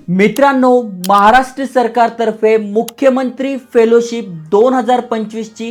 मित्रांनो, महाराष्ट्र सरकारतर्फे मुख्यमंत्री फेलोशिप 2025 ची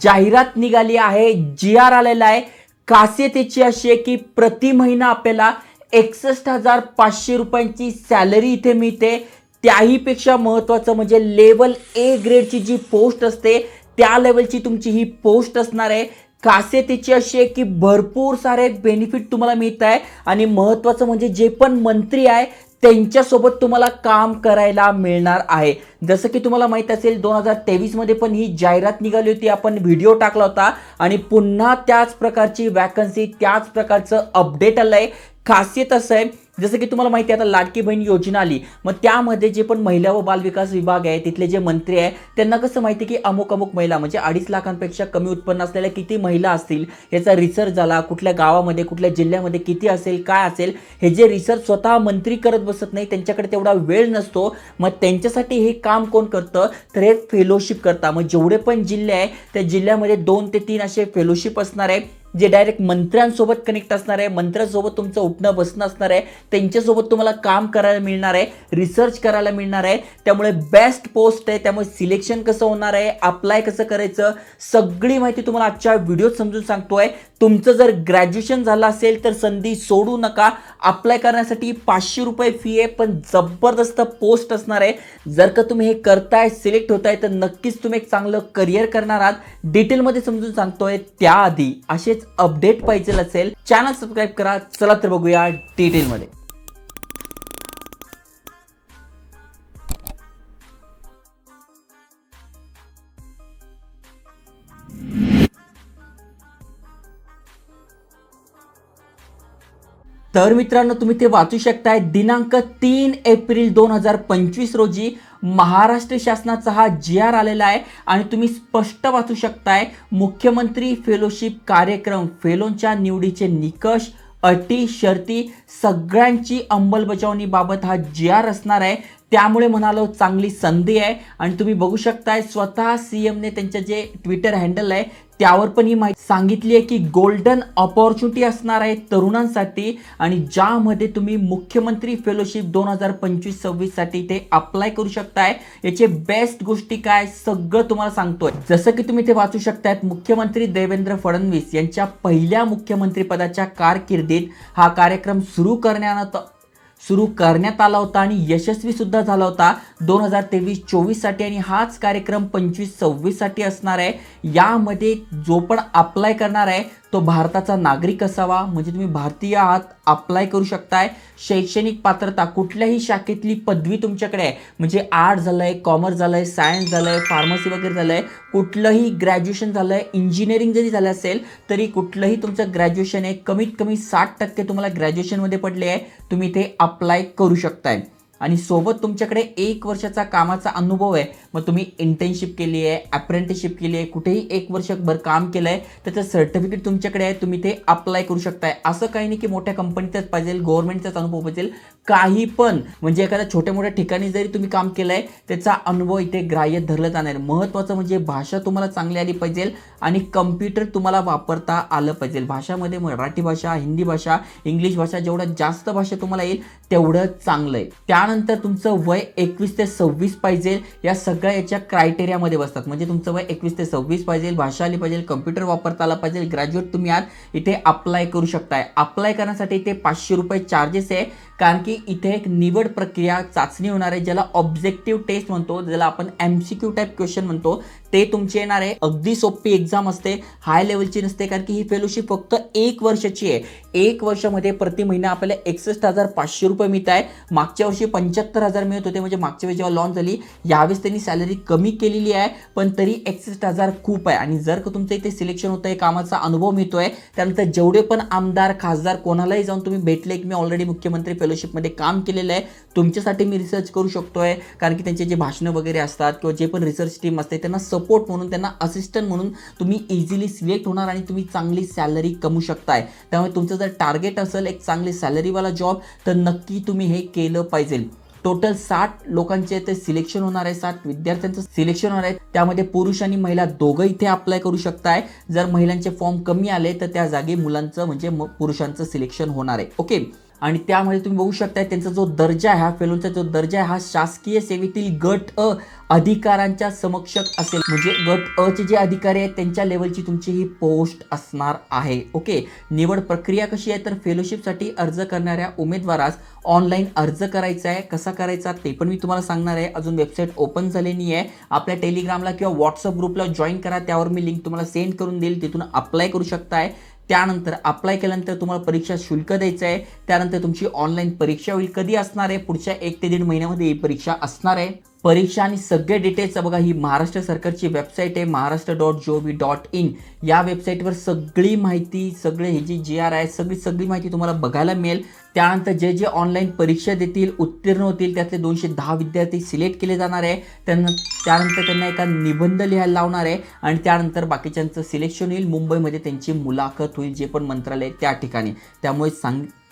जाहिरात निघाली आहे. GR आलेला आहे. खासियत याची अशी आहे की प्रति महिना आपल्याला 61,500 रुपयांची सॅलरी इथे मिळते. त्याही पेक्षा महत्त्वाचं म्हणजे लेवल A ग्रेडची जी पोस्ट असते त्या लेवलची तुमची ही पोस्ट असणार आहे. खासियत याची अशी आहे की भरपूर सारे बेनिफिट तुम्हाला मिळत आहे आणि महत्त्वाचं म्हणजे जे पण मंत्री आहे त्यांच्यासोबत तुम्हाला काम करायला मिळणार आहे. जसं की तुम्हाला माहित असेल 2023 मध्ये पण ही जाहिरात निघाली होती, आपण व्हिडिओ टाकला होता आणि पुन्हा त्याच प्रकारची वॅकन्सी त्याच प्रकारचं अपडेट आलंय. खासियत असं आहे जसं की तुम्हाला माहिती आहे आता लाडकी बहीण योजना आली, मग त्यामध्ये जे पण महिला व बालविकास विभाग आहे तिथले जे मंत्री आहे त्यांना कसं माहिती की अमुक अमुक महिला म्हणजे 2.5 लाखांपेक्षा कमी उत्पन्न असलेल्या किती महिला असतील याचा रिसर्च झाला, कुठल्या गावामध्ये कुठल्या जिल्ह्यामध्ये किती असेल काय असेल हे जे रिसर्च स्वतः मंत्री करत बसत नाही, त्यांच्याकडे तेवढा वेळ नसतो. मग त्यांच्यासाठी हे काम कोण करतं तर हे फेलोशिप करता. मग जेवढे पण जिल्हे आहे त्या जिल्ह्यामध्ये 2 ते 3 असे फेलोशिप असणार आहे जे डायरेक्ट मंत्र्यांसोबत कनेक्ट असणार आहे. मंत्र्यांसोबत तुमचं उठणं बसणं असणार आहे, त्यांच्यासोबत तुम्हाला काम करायला मिळणार आहे, रिसर्च करायला मिळणार आहे. त्यामुळे बेस्ट पोस्ट आहे. त्यामुळे सिलेक्शन कसं होणार आहे, अप्लाय कसं करायचं सगळी माहिती तुम्हाला आजच्या व्हिडिओत समजून सांगतोय. तुमचं जर ग्रॅज्युएशन झालं असेल तर संधी सोडू नका. अप्लाय करण्यासाठी 500 रुपये फी आहे, पण जबरदस्त पोस्ट असणार आहे. जर का तुम्ही हे करताय सिलेक्ट होताय तर नक्कीच तुम्ही एक चांगलं करिअर करणार आहात. डिटेलमध्ये समजून सांगतोय. त्याआधी असेच अपडेट पाहिजे असेल चॅनल सबस्क्राईब करा. चला तर बघूया डिटेलमध्ये. तर मित्रांनो तुम्ही ते वाचू शकताय. दिनांक 3 एप्रिल 2025 रोजी महाराष्ट्र शासनाचा हा GR आलेला आहे आणि तुम्ही स्पष्ट वाचू शकताय. मुख्यमंत्री फेलोशिप कार्यक्रम, फेलोंच्या निवडीचे निकष, अटी शर्ती सगळ्यांची अंमलबजावणी बाबत हा GR असणार आहे. त्यामुळे म्हणालो चांगली संधी आहे. आणि तुम्ही बघू शकताय स्वतः CM ने त्यांच्या जे ट्विटर हँडल आहे त्यावर पण ही माहिती सांगितली आहे की गोल्डन ऑपॉर्च्युनिटी असणार आहे तरुणांसाठी आणि ज्यामध्ये तुम्ही मुख्यमंत्री फेलोशिप 2025-26 साठी ते अप्लाय करू शकताय. याचे बेस्ट गोष्टी काय सगळं तुम्हाला सांगतोय. जसं की तुम्ही ते वाचू शकताय, मुख्यमंत्री देवेंद्र फडणवीस यांच्या पहिल्या मुख्यमंत्री पदाच्या कारकिर्दीत हा कार्यक्रम सुरू करण्यात आला होता आणि यशस्वी सुद्धा झाला होता 2023-24 साठी. आणि हाच कार्यक्रम 25-26 साठी असणार आहे. यामध्ये जो पण अप्लाय करणार आहे तो भारताचा नागरिक असावा, म्हणजे तुम्ही भारतीय आहात, अप्लाय करू शकताय. शैक्षणिक पात्रता कुठल्याही शाखेतली पदवी तुमच्याकडे आहे, म्हणजे आर्ट झालंय, कॉमर्स झालंय, सायन्स झालंय, फार्मसी वगैरे झालंय, कुठलंही ग्रॅज्युएशन झालंय, इंजिनिअरिंग जरी झालं असेल तरी कुठलंही तुमचं ग्रॅज्युएशन आहे कमीत कमी 60% तुम्हाला ग्रॅज्युएशनमध्ये पडले आहे, तुम्ही ते अप्लाय करू शकताय. आणि सोबत तुमच्याकडे 1 वर्षाचा कामाचा अनुभव आहे, मग तुम्ही इंटर्नशिप केली आहे, अप्रेंटिसशिप केली आहे, कुठेही 1 वर्षभर काम केलं आहे त्याचं सर्टिफिकेट तुमच्याकडे आहे, तुम्ही ते अप्लाय करू शकताय. असं काही नाही की मोठ्या कंपनीचाच पाहिजे, गव्हर्नमेंटचाच अनुभव पाहिजे, काही पण म्हणजे एखाद्या छोट्या मोठ्या ठिकाणी जरी तुम्ही काम केलं आहे त्याचा अनुभव इथे ग्राह्य धरलं जाणार. महत्त्वाचं म्हणजे भाषा तुम्हाला चांगली आली पाहिजे आणि कम्प्युटर तुम्हाला वापरता आलं पाहिजे. भाषामध्ये मराठी भाषा, हिंदी भाषा, इंग्लिश भाषा, जेवढं जास्त भाषा तुम्हाला येईल तेवढं चांगलं आहे. त्यानंतर तुमचं वय 21 ते 26 पाहिजे. या सगळ्या याच्या क्रायटेरियामध्ये बसतात. म्हणजे तुमचं वय 21 ते 26 पाहिजे, भाषा आली पाहिजे, कम्प्युटर वापरता आला पाहिजे, ग्रॅज्युएट तुम्ही आहात, इथे अप्लाय करू शकताय. अप्लाय करण्यासाठी इथे 500 रुपये चार्जेस आहे, कारण की इथे एक निवड प्रक्रिया चाचणी होणार आहे ज्याला ऑब्जेक्टिव्ह टेस्ट म्हणतो, ज्याला आपण MCQ टाईप क्वेश्चन म्हणतो, ते तुमचे येणार आहे. अगदी सोपी एक्झाम असते, हाय लेवलची नसते, कारण की ही फेलोशिप फक्त 1 वर्षाची आहे. 1 वर्षामध्ये प्रति महिना आपल्याला 61,500 रुपये मिळत आहे. मागच्या वर्षी 75,000 मिळत होते, म्हणजे मागच्या वेळी जेव्हा लॉन्च झाली यावेळेस त्यांनी सॅलरी कमी केलेली आहे, पण तरी 61,000 खूप आहे. आणि जर का तुमचं इथे सिलेक्शन होतं आहे, कामाचा अनुभव मिळतोय, त्यानंतर जेवढे पण आमदार खासदार कोणालाही जाऊन तुम्ही भेटले की मी ऑलरेडी मुख्यमंत्री फेलोशिपमध्ये काम केलेलं आहे, तुमच्यासाठी मी रिसर्च करू शकतोय, कारण की त्यांचे जे भाषणं वगैरे असतात किंवा जे पण रिसर्च टीम असते त्यांना सपोर्ट म्हणून, त्यांना असिस्टंट म्हणून तुम्ही इझिली सिलेक्ट होणार आणि तुम्ही चांगली सॅलरी कमवू शकताय. त्यामुळे तुमचं जर टार्गेट असेल एक चांगली सॅलरीवाला जॉब तर नक्की तुम्ही हे केलं पाहिजे. टोटल 60 लोकांचे ते सिलेक्शन होणार आहे, 60 विद्यार्थ्यांचं सिलेक्शन होणार आहे. त्यामध्ये पुरुष आणि महिला दोघं इथे अप्लाय करू शकताय. जर महिलांचे फॉर्म कमी आले तर त्या जागी मुलांचं म्हणजे पुरुषांचं सिलेक्शन होणार आहे. ओके. आणि त्यामध्ये तुम्ही बघू शकता त्यांचा जो दर्जा आहे, हा फेलोचा जो दर्जा आहे हा शासकीय सेवेतील गट अ अधिकाऱ्यांच्या समक्ष असेल. म्हणजे गट अ चे जे अधिकारी आहेत त्यांच्या लेवलची तुमची ही पोस्ट असणार आहे. ओके, निवड प्रक्रिया कशी आहे तर फेलोशिपसाठी अर्ज करणाऱ्या उमेदवारास ऑनलाईन अर्ज करायचा आहे. कसा करायचा ते पण मी तुम्हाला सांगणार आहे. अजून वेबसाईट ओपन झालेली आहे. आपल्या टेलिग्रामला किंवा व्हॉट्सअप ग्रुपला जॉईन करा, त्यावर मी लिंक तुम्हाला सेंड करून देईल, तिथून अप्लाय करू शकताय. त्यानंतर अप्लाय केल्यानंतर तुम्हाला परीक्षा शुल्क द्यायचं आहे. त्यानंतर तुमची ऑनलाईन परीक्षा होईल. कधी असणार आहे? पुढच्या 1 ते 1.5 महिन्यामध्ये ही परीक्षा असणार आहे. परीक्षा आणि सगळे डिटेल्स बघा, ही महाराष्ट्र सरकारची वेबसाईट आहे महाराष्ट्र.gov.in. या वेबसाईटवर सगळी माहिती, सगळे ही जी GR आहे सगळी माहिती तुम्हाला बघायला मिळेल. त्यानंतर जे जे ऑनलाईन परीक्षा देतील, उत्तीर्ण होतील, त्यातले 210 विद्यार्थी सिलेक्ट केले जाणार आहे. त्यानंतर त्यांना एका निबंध लिहायला लावणार आहे आणि त्यानंतर बाकीच्यांचं सिलेक्शन होईल. मुंबईमध्ये त्यांची मुलाखत होईल, जे पण मंत्रालय त्या ठिकाणी.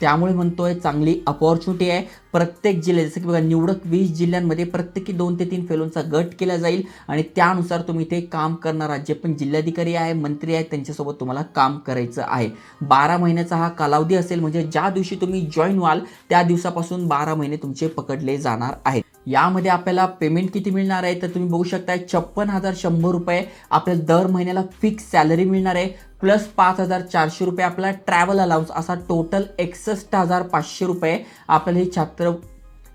त्यामुळे म्हणतोय चांगली अपॉर्च्युनिटी आहे. प्रत्येक जिल्ह्यात जसं की बघा, निवडक 20 जिल्ह्यांमध्ये प्रत्येकी 2 ते 3 फेलोंचा गट केला जाईल आणि त्यानुसार तुम्ही इथे काम करणारा जे पण जिल्हाधिकारी आहे, मंत्री आहेत, त्यांच्यासोबत तुम्हाला काम करायचं आहे. 12 महिन्याचा हा कालावधी असेल. म्हणजे ज्या दिवशी तुम्ही जॉईन व्हाल त्या दिवसापासून 12 महिने तुमचे पकडले जाणार आहेत. यामध्ये आपल्याला पेमेंट किती मिळणार आहे तर तुम्ही बघू शकता 56,100 रुपये आपल्याला दर महिन्याला फिक्स सॅलरी मिळणार आहे. प्लस 5,400 रुपये आपल्याला ट्रॅव्हल अलाउन्स, असा टोटल 61,500 रुपये आपल्याला हे छात्र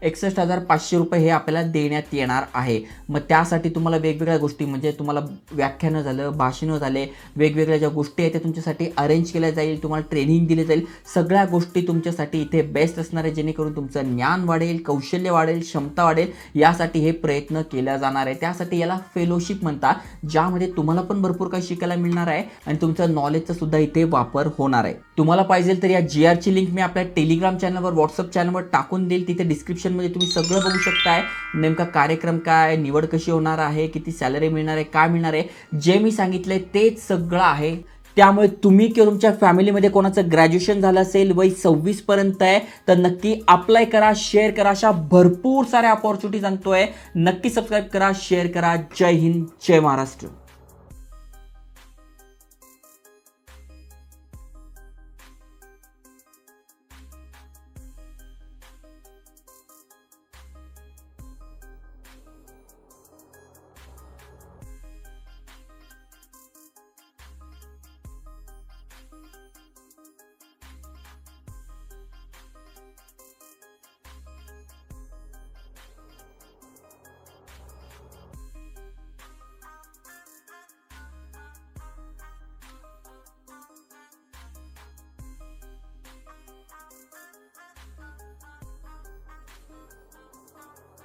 61,500 रुपये हे आपल्याला देण्यात येणार आहे. मग त्यासाठी तुम्हाला वेगवेगळ्या गोष्टी, म्हणजे तुम्हाला व्याख्यानं झालं, भाषणं झाले, वेगवेगळ्या ज्या गोष्टी आहेत त्या तुमच्यासाठी अरेंज केल्या जाईल, तुम्हाला ट्रेनिंग दिली जाईल. सगळ्या गोष्टी तुमच्यासाठी इथे बेस्ट असणार आहे, जेणेकरून तुमचं ज्ञान वाढेल, कौशल्य वाढेल, क्षमता वाढेल. यासाठी हे प्रयत्न केला जाणार आहे. त्यासाठी याला फेलोशिप म्हणतात, ज्यामध्ये तुम्हाला पण भरपूर काही शिकायला मिळणार आहे आणि तुमचं नॉलेजचा सुद्धा इथे वापर होणार आहे. तुम्हाला पाहिजे तर या GRची लिंक मी आपल्या टेलिग्राम चॅनलवर, व्हॉट्सअप चॅनलवर टाकून देईल. तिथे डिस्क्रिप्शन मध्ये तुम्ही सगळं बघू शकताय. नेमका कार्यक्रम काय, निवड कशी होणार आहे, किती सॅलरी मिळणार आहे, काय मिळणार आहे, जे मी सांगितलंय तेच सगळं आहे. त्यामुळे तुम्ही किंवा तुमच्या फॅमिलीमध्ये कोणाचं ग्रॅज्युएशन झालं असेल, वय 26 पर्यंत आहे, तर नक्की अप्लाय करा, शेअर करा. अशा भरपूर साऱ्या अपॉर्च्युनिटी सांगतोय. नक्की सबस्क्राईब करा, शेअर करा. जय हिंद, जय महाराष्ट्र.